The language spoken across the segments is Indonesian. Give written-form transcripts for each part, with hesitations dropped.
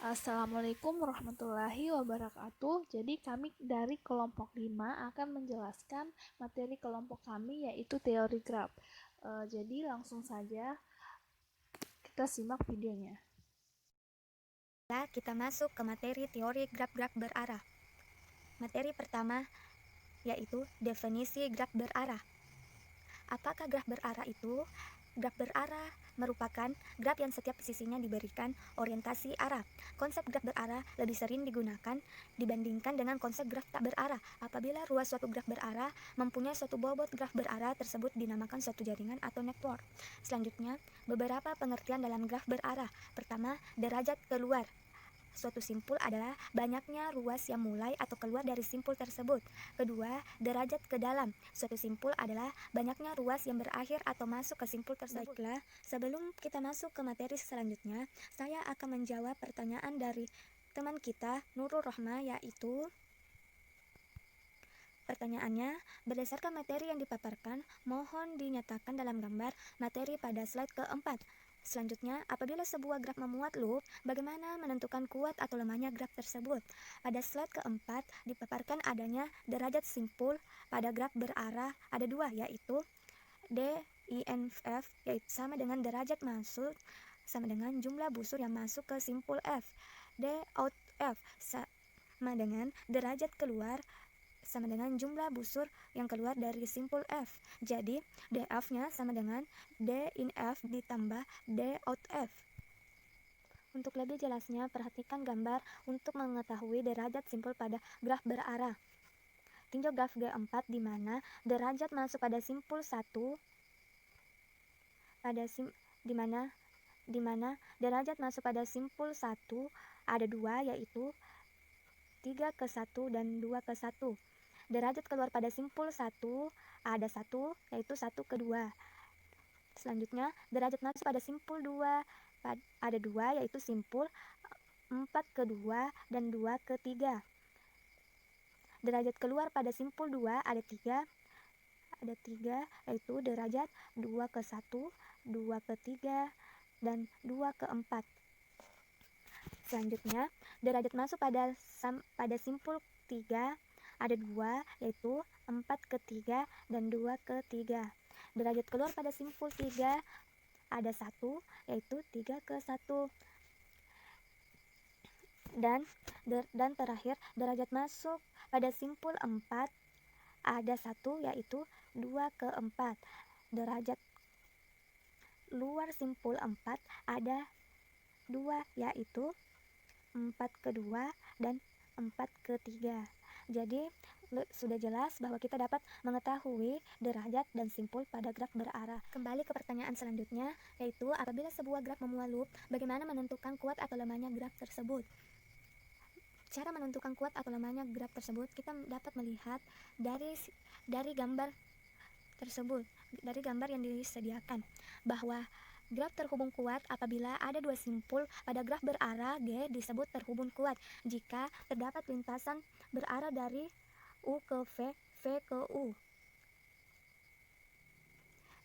Assalamualaikum warahmatullahi wabarakatuh. Jadi kami dari kelompok 5 akan menjelaskan materi kelompok kami yaitu teori graf. Jadi langsung saja kita simak videonya. Kita masuk ke materi teori graf-graf berarah. Materi pertama yaitu definisi graf berarah. Apakah graf berarah itu? Graf berarah merupakan graf yang setiap sisinya diberikan orientasi arah. Konsep graf berarah lebih sering digunakan dibandingkan dengan konsep graf tak berarah. Apabila ruas suatu graf berarah mempunyai suatu bobot, graf berarah tersebut dinamakan suatu jaringan atau network. Selanjutnya, beberapa pengertian dalam graf berarah. Pertama, derajat keluar. Suatu simpul adalah banyaknya ruas yang mulai atau keluar dari simpul tersebut. Kedua, derajat ke dalam. Suatu simpul adalah banyaknya ruas yang berakhir atau masuk ke simpul tersebut. Baiklah, sebelum kita masuk ke materi selanjutnya, saya akan menjawab pertanyaan dari teman kita, Nurul Rohma, yaitu pertanyaannya, berdasarkan materi yang dipaparkan, mohon dinyatakan dalam gambar materi pada slide keempat. Selanjutnya, apabila sebuah graf memuat loop, bagaimana menentukan kuat atau lemahnya graf tersebut? Pada slide keempat, dipaparkan adanya derajat simpul pada graf berarah ada dua, yaitu DINF, yaitu sama dengan derajat masuk sama dengan jumlah busur yang masuk ke simpul F. DOUT-F sama dengan derajat keluar sama dengan jumlah busur yang keluar dari simpul F. Jadi, DF-nya sama dengan D in F ditambah D out F. Untuk lebih jelasnya, perhatikan gambar untuk mengetahui derajat simpul pada graf berarah. Tinjau graf G4 di mana derajat masuk pada simpul 1 di mana derajat masuk pada simpul 1 ada dua, yaitu 3 ke 1 dan 2 ke 1. Derajat keluar pada simpul 1 ada 1, yaitu 1 ke 2. Selanjutnya, derajat masuk pada simpul 2 ada 2, yaitu simpul 4 ke 2 dan 2 ke 3. Derajat keluar pada simpul 2 ada 3, yaitu derajat 2 ke 1, 2 ke 3, dan 2 ke 4. Selanjutnya, derajat masuk pada simpul 3 ada 2, yaitu 4 ke 3 dan 2 ke 3. Derajat keluar pada simpul 3 ada 1, yaitu 3 ke 1. Dan terakhir, derajat masuk pada simpul 4 ada 1, yaitu 2 ke 4. Derajat luar simpul 4 ada 2, yaitu 4 ke 2 dan 4 ke 3. Jadi sudah jelas bahwa kita dapat mengetahui derajat dan simpul pada graf berarah. Kembali ke pertanyaan selanjutnya, yaitu apabila sebuah graf memuat loop, bagaimana menentukan kuat atau lemahnya graf tersebut? Cara menentukan kuat atau lemahnya graf tersebut kita dapat melihat dari gambar tersebut, dari gambar yang disediakan, bahwa graf terhubung kuat apabila ada dua simpul pada graf berarah G disebut terhubung kuat jika terdapat lintasan berarah dari U ke V, V ke U.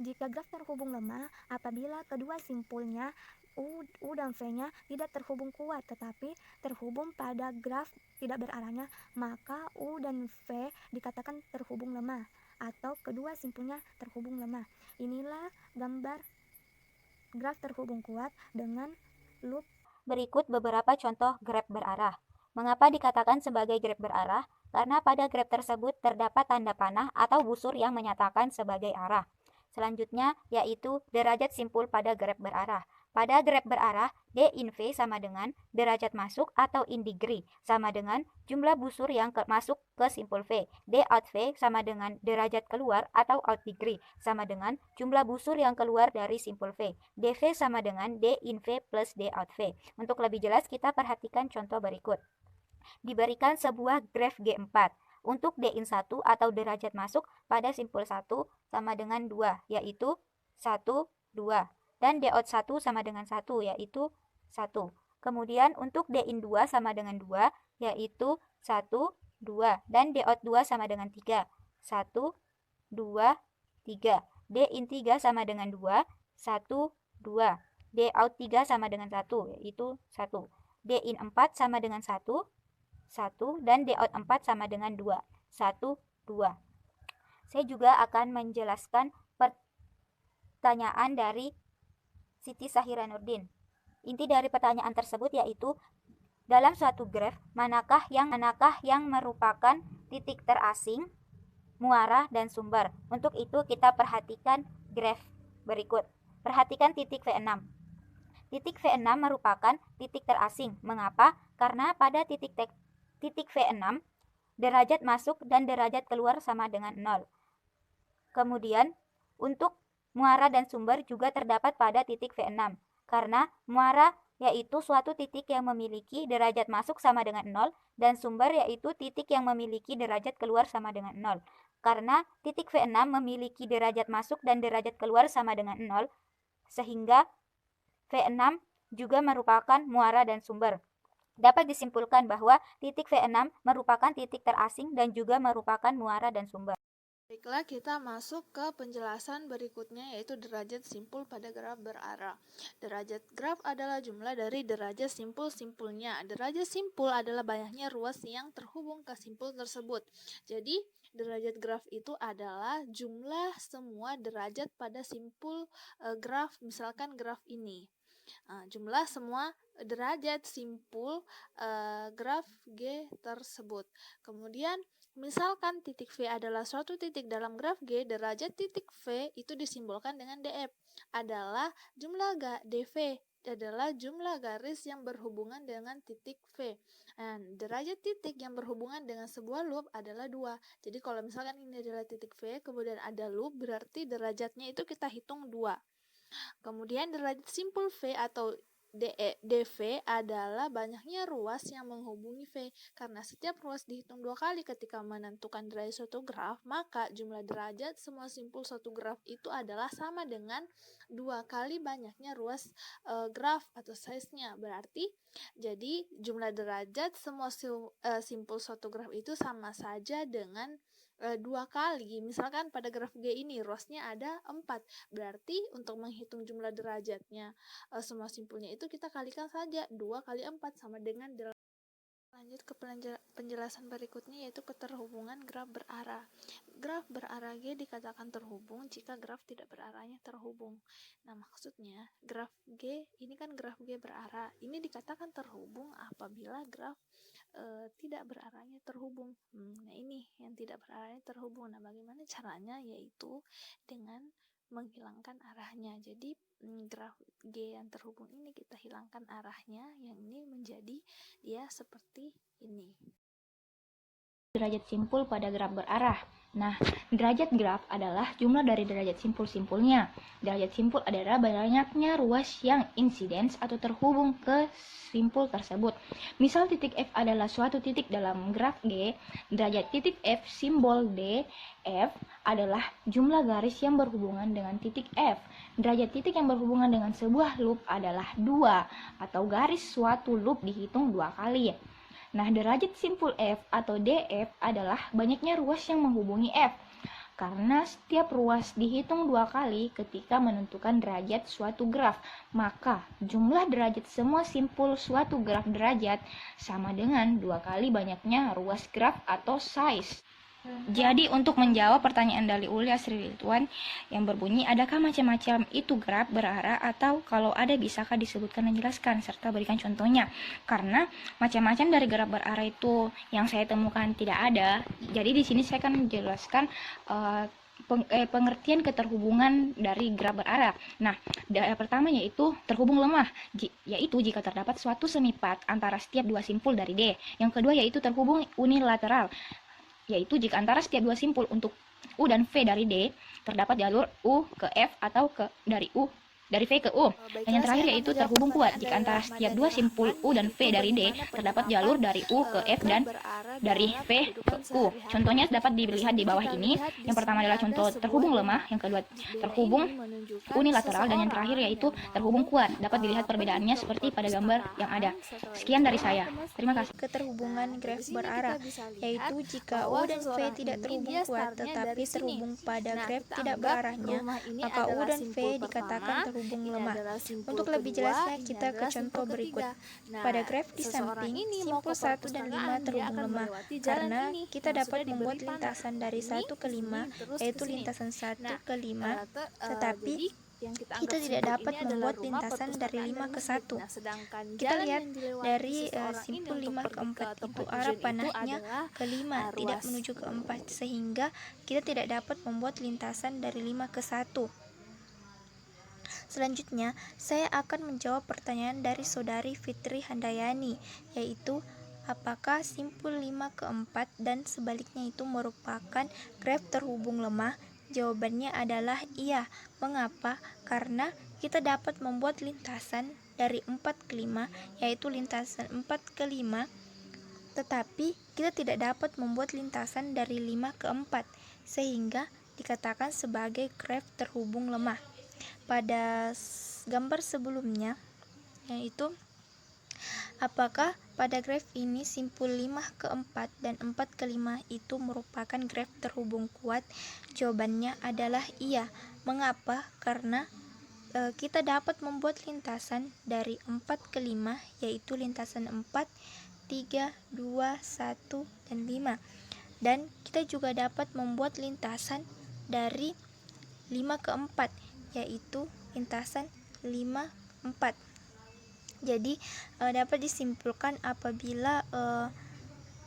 Jika graf terhubung lemah apabila kedua simpulnya U dan V-nya tidak terhubung kuat tetapi terhubung pada graf tidak berarahnya, maka U dan V dikatakan terhubung lemah atau kedua simpulnya terhubung lemah. Inilah gambar graf terhubung kuat dengan loop. Berikut beberapa contoh graf berarah. Mengapa dikatakan sebagai graf berarah? Karena pada graf tersebut terdapat tanda panah atau busur yang menyatakan sebagai arah. Selanjutnya yaitu derajat simpul pada graf berarah. Pada graf berarah, D in V sama dengan derajat masuk atau in degree sama dengan jumlah busur yang masuk ke simpul V. D out V sama dengan derajat keluar atau out degree sama dengan jumlah busur yang keluar dari simpul V. dV sama dengan D in V plus D out V. Untuk lebih jelas kita perhatikan contoh berikut. Diberikan sebuah graf G4. Untuk D in 1 atau derajat masuk pada simpul 1 sama dengan 2, yaitu 1, 2. Dan D out 1 sama dengan 1, yaitu 1. Kemudian untuk D in 2 sama dengan 2, yaitu 1, 2. Dan D out 2 sama dengan 3, 1, 2, 3. D in 3 sama dengan 2, 1, 2. D out 3 sama dengan 1, yaitu 1. D in 4 sama dengan 1, 1, dan D out 4 sama dengan 2, 1, 2. Saya juga akan menjelaskan pertanyaan dari Siti Sahira Nurdin. Inti dari pertanyaan tersebut yaitu, dalam suatu graf, manakah yang merupakan titik terasing, muara, dan sumber? Untuk itu kita perhatikan graf berikut. Perhatikan titik V6. Titik V6 merupakan titik terasing. Mengapa? Karena pada titik V6, derajat masuk dan derajat keluar sama dengan 0. Kemudian, untuk muara dan sumber juga terdapat pada titik V6. Karena muara yaitu suatu titik yang memiliki derajat masuk sama dengan 0, dan sumber yaitu titik yang memiliki derajat keluar sama dengan 0. Karena titik V6 memiliki derajat masuk dan derajat keluar sama dengan 0, sehingga V6 juga merupakan muara dan sumber. Dapat disimpulkan bahwa titik V6 merupakan titik terasing dan juga merupakan muara dan sumber. Baiklah, kita masuk ke penjelasan berikutnya, yaitu derajat simpul pada graf berarah. Derajat graf adalah jumlah dari derajat simpul-simpulnya. Derajat simpul adalah banyaknya ruas yang terhubung ke simpul tersebut. Jadi, derajat graf itu adalah jumlah semua derajat pada simpul graf, misalkan graf ini. Jumlah semua derajat simpul graf G tersebut. Kemudian, misalkan titik V adalah suatu titik dalam graf G, derajat titik V itu disimbolkan dengan df, adalah jumlah dv adalah jumlah garis yang berhubungan dengan titik V. Dan derajat titik yang berhubungan dengan sebuah loop adalah 2. Jadi kalau misalkan ini adalah titik V, kemudian ada loop, berarti derajatnya itu kita hitung 2. Kemudian derajat simpul V atau dV adalah banyaknya ruas yang menghubungi V. Karena setiap ruas dihitung 2 kali ketika menentukan derajat suatu graf, maka jumlah derajat semua simpul suatu graf itu adalah sama dengan 2 kali banyaknya ruas graf atau size-nya. Berarti jadi jumlah derajat semua simpul suatu graf itu sama saja dengan 2 kali. Misalkan pada graf G ini ruasnya ada 4, berarti untuk menghitung jumlah derajatnya semua simpulnya itu kita kalikan saja 2 kali 4 sama dengan 8. Lanjut ke penjelasan berikutnya, yaitu keterhubungan graf berarah. Graf berarah G dikatakan terhubung jika graf tidak berarahnya terhubung. Nah, maksudnya graf G ini kan graf G berarah. Ini dikatakan terhubung apabila graf tidak berarahnya terhubung. Nah, ini yang tidak berarahnya terhubung. Nah, bagaimana caranya? Yaitu dengan menghilangkan arahnya. Jadi graf G yang terhubung ini kita hilangkan arahnya, yang ini menjadi dia seperti ini. Derajat simpul pada graf berarah. Nah, derajat graf adalah jumlah dari derajat simpul-simpulnya. Derajat simpul adalah banyaknya ruas yang insidens atau terhubung ke simpul tersebut. Misal titik F adalah suatu titik dalam graf G, derajat titik F simbol D, F adalah jumlah garis yang berhubungan dengan titik F. Derajat titik yang berhubungan dengan sebuah loop adalah 2, atau garis suatu loop dihitung 2 kali. Nah, derajat simpul F atau DF adalah banyaknya ruas yang menghubungi F. Karena setiap ruas dihitung 2 kali ketika menentukan derajat suatu graf, maka jumlah derajat semua simpul suatu graf derajat sama dengan 2 kali banyaknya ruas graf atau size. Jadi untuk menjawab pertanyaan dari Ulya Sri Ridwan yang berbunyi, adakah macam-macam itu graf berarah, atau kalau ada bisakah disebutkan dan jelaskan serta berikan contohnya? Karena macam-macam dari graf berarah itu yang saya temukan tidak ada. Jadi di sini saya akan menjelaskan pengertian keterhubungan dari graf berarah. Nah, pertama yaitu terhubung lemah, yaitu jika terdapat suatu semipat antara setiap dua simpul dari D. Yang kedua yaitu terhubung unilateral, yaitu jika antara setiap dua simpul untuk U dan V dari D terdapat jalur U ke F atau dari V ke U. Dan yang terakhir yaitu terhubung kuat jika antara setiap dua simpul U dan V dari D terdapat jalur dari U ke F dan dari V ke U. Contohnya dapat dilihat di bawah ini. Yang pertama adalah contoh terhubung lemah, yang kedua terhubung unilateral, dan yang terakhir yaitu terhubung kuat. Dapat dilihat perbedaannya seperti pada gambar yang ada. Sekian dari saya. Terima kasih. Keterhubungan graf berarah, yaitu jika U dan V tidak terhubung kuat tetapi terhubung pada graf tidak berarahnya, maka U dan V dikatakan terhubung terhubung Ini lemah. adalah simpul Untuk lebih kedua, jelasnya ini kita ke adalah contoh simpul berikut. ketiga. Nah, Pada graf di seseorang samping, ini mau simpul ke 1 dan 5 perpustakaan, dia terhubung akan lemah melewati jalan karena ini kita yang dapat sudah diberi membuat panah. lintasan dari Ini 1 ke ke 5, sini, terus ke yaitu sini. lintasan 1 Nah, ke 5, tetapi jadi yang kita kita anggap tidak simpul dapat ini adalah membuat rumah, lintasan dari perpustakaan, 5 dan ke masjid. 1. Nah, sedangkan Kita jalan lihat yang dilewati dari seseorang ini simpul untuk 5 ke pergi 4 tempat itu arah tujuan itu panahnya adalah ke 5, tidak ruas. menuju ke 4, sehingga kita tidak dapat membuat lintasan dari 5 ke 1. Selanjutnya, saya akan menjawab pertanyaan dari saudari Fitri Handayani, yaitu apakah simpul 5 ke 4 dan sebaliknya itu merupakan graf terhubung lemah? Jawabannya adalah iya. Mengapa? Karena kita dapat membuat lintasan dari 4 ke 5, yaitu lintasan 4 ke 5, tetapi kita tidak dapat membuat lintasan dari 5 ke 4, sehingga dikatakan sebagai graf terhubung lemah. Pada gambar sebelumnya, yaitu apakah pada graf ini simpul 5 ke 4 dan 4 ke 5 itu merupakan graf terhubung kuat? Jawabannya adalah iya. Mengapa? Karena kita dapat membuat lintasan dari 4 ke 5, yaitu lintasan 4, 3, 2, 1, dan 5. Dan kita juga dapat membuat lintasan dari 5 ke 4, yaitu lintasan 5, 4. Jadi dapat disimpulkan apabila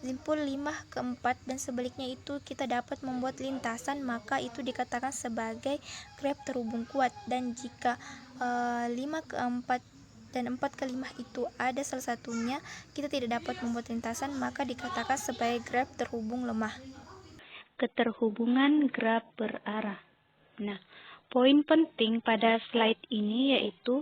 simpul 5 ke 4 dan sebaliknya itu kita dapat membuat lintasan, maka itu dikatakan sebagai graf terhubung kuat. Dan jika 5 ke 4 dan 4 ke 5 itu ada salah satunya kita tidak dapat membuat lintasan, maka dikatakan sebagai graf terhubung lemah. Keterhubungan graf berarah. Nah, poin penting pada slide ini yaitu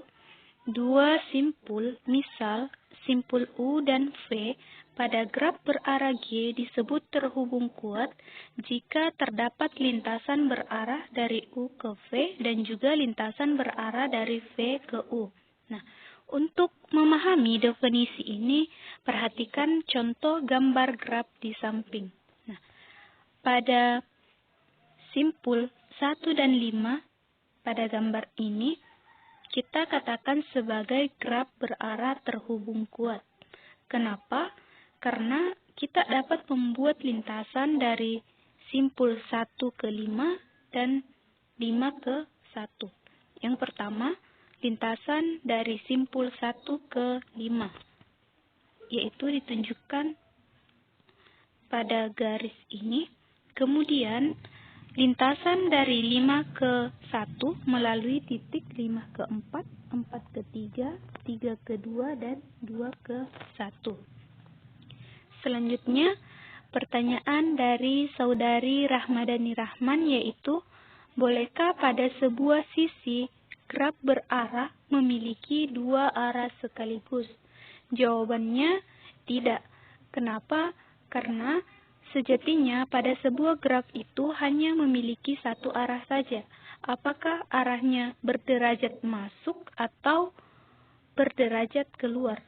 dua simpul, misal simpul U dan V, pada graf berarah G disebut terhubung kuat jika terdapat lintasan berarah dari U ke V dan juga lintasan berarah dari V ke U. Nah, untuk memahami definisi ini, perhatikan contoh gambar graf di samping. Nah, pada simpul 1 dan 5 pada gambar ini kita katakan sebagai graf berarah terhubung kuat. Kenapa? Karena kita dapat membuat lintasan dari simpul 1 ke 5 dan 5 ke 1. Yang pertama, lintasan dari simpul 1 ke 5, yaitu ditunjukkan pada garis ini. Kemudian lintasan dari 5 ke 1 melalui titik 5 ke 4, 4 ke 3, 3 ke 2, dan 2 ke 1. Selanjutnya, pertanyaan dari saudari Rahmadani Rahman yaitu, bolehkah pada sebuah sisi graf berarah memiliki dua arah sekaligus? Jawabannya tidak. Kenapa? Karena sejatinya pada sebuah graf itu hanya memiliki satu arah saja. Apakah arahnya berderajat masuk atau berderajat keluar?